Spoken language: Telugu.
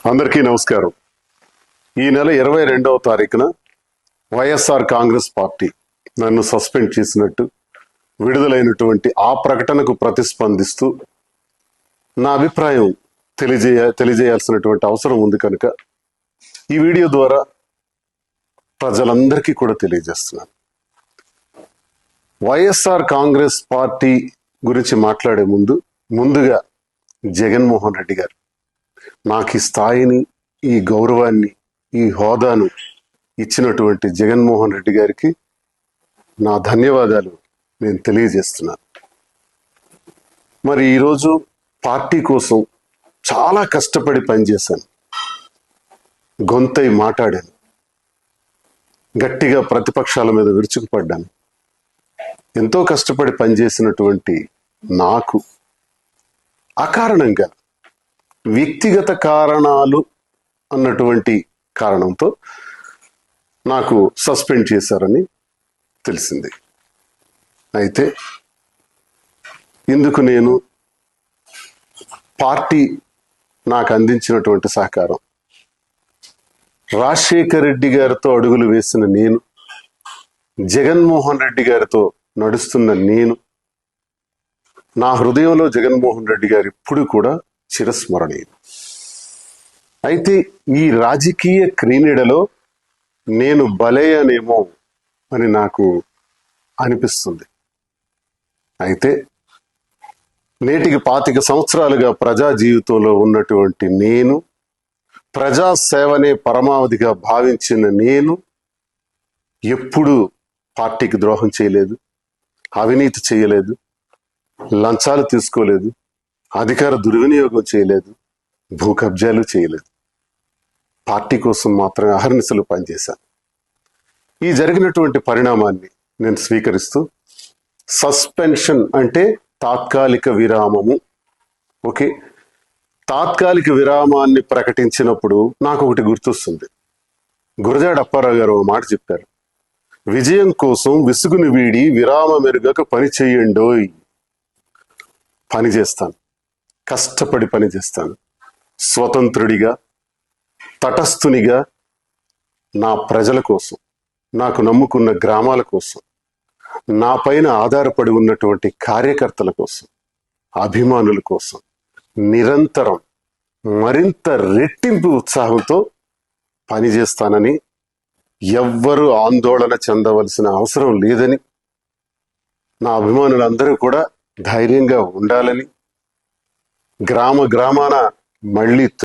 అందరికీ నమస్కారం. ఈ నెల 22వ తారీఖున వైఎస్ఆర్ కాంగ్రెస్ పార్టీ నన్ను సస్పెండ్ చేసినట్టు విడుదలైనటువంటి ఆ ప్రకటనకు ప్రతిస్పందిస్తూ నా అభిప్రాయం తెలియజేయాల్సినటువంటి అవసరం ఉంది కనుక ఈ వీడియో ద్వారా ప్రజలందరికీ కూడా తెలియజేస్తున్నాను. వైఎస్ఆర్ కాంగ్రెస్ పార్టీ గురించి మాట్లాడే ముందుగా జగన్మోహన్ రెడ్డి గారు నాకు ఈ స్థాయిని, ఈ గౌరవాన్ని, ఈ హోదాను ఇచ్చినటువంటి జగన్మోహన్ రెడ్డి గారికి నా ధన్యవాదాలు నేను తెలియజేస్తున్నాను. మరి ఈరోజు పార్టీ కోసం చాలా కష్టపడి పనిచేశాను, గొంతై మాట్లాడాను, గట్టిగా ప్రతిపక్షాల మీద విరుచుకుపడ్డాను. ఎంతో కష్టపడి పనిచేసినటువంటి నాకు అకారణంగా వ్యక్తిగత కారణాలు అన్నటువంటి కారణంతో నాకు సస్పెండ్ చేశారని తెలిసింది. అయితే ఇందుకు నేను పార్టీ నాకు అందించినటువంటి సహకారం, రాజశేఖర్ రెడ్డి గారితో అడుగులు వేసిన నేను, జగన్మోహన్ రెడ్డి గారితో నడుస్తున్న నేను, నా హృదయంలో జగన్మోహన్ రెడ్డి గారు ఇప్పుడు కూడా చిరస్మరణీయులు. అయితే ఈ రాజకీయ క్రీడలో నేను బలయ్యానేమో అని నాకు అనిపిస్తుంది. అయితే నేటికి 25 సంవత్సరాలుగా ప్రజా జీవితంలో ఉన్నటువంటి నేను, ప్రజాసేవనే పరమావధిగా భావించిన నేను ఎప్పుడూ పార్టీకి ద్రోహం చేయలేదు, అవినీతి చేయలేదు, లంచాలు తీసుకోలేదు, అధికార దుర్వినియోగం చేయలేదు, భూ కబ్జాలు చేయలేదు. పార్టీ కోసం మాత్రమే అహర్నిశలు పనిచేశాను. ఈ జరిగినటువంటి పరిణామాన్ని నేను స్వీకరిస్తూ, సస్పెన్షన్ అంటే తాత్కాలిక విరామము. ఓకే, తాత్కాలిక విరామాన్ని ప్రకటించినప్పుడు నాకు ఒకటి గుర్తొస్తుంది. గురజాడ అప్పారావు గారు మాట చెప్పారు, విజయం కోసం విసుగుని వీడి విరామ మెరుగక పని చేయండోయ్. పని చేస్తాను, కష్టపడి పని చేస్తాను, స్వతంత్రుడిగా, తటస్థునిగా, నా ప్రజల కోసం, నాకు నమ్ముకున్న గ్రామాల కోసం, నా పైన ఆధారపడి ఉన్నటువంటి కార్యకర్తల కోసం, అభిమానుల కోసం నిరంతరం మరింత రెట్టింపు ఉత్సాహంతో పనిచేస్తానని, ఎవ్వరూ ఆందోళన చెందవలసిన అవసరం లేదని, నా అభిమానులందరూ కూడా ధైర్యంగా ఉండాలని, గ్రామాన మళ్ళీ